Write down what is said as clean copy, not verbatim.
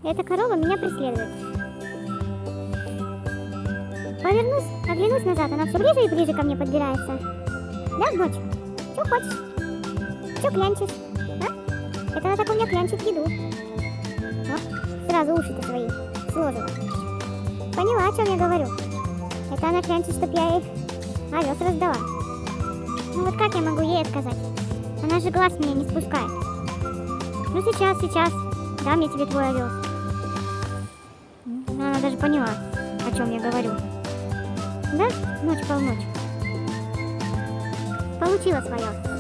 Эта корова меня преследует. Повернусь, оглянусь назад, она все ближе и ближе ко мне подбирается. Да, ночь? Что хочешь? Что клянчишь? А? Это она так у меня клянчит еду. Вот, сразу уши-то свои сложила. Поняла, о чем я говорю. Это она клянчит, чтоб я ей овес раздала. Ну вот как я могу ей отказать? Она же глаз меня не спускает. Ну сейчас, дам я тебе твой овес. Она даже поняла, о чем я говорю. Да? Ночь-полночь. Получила свое.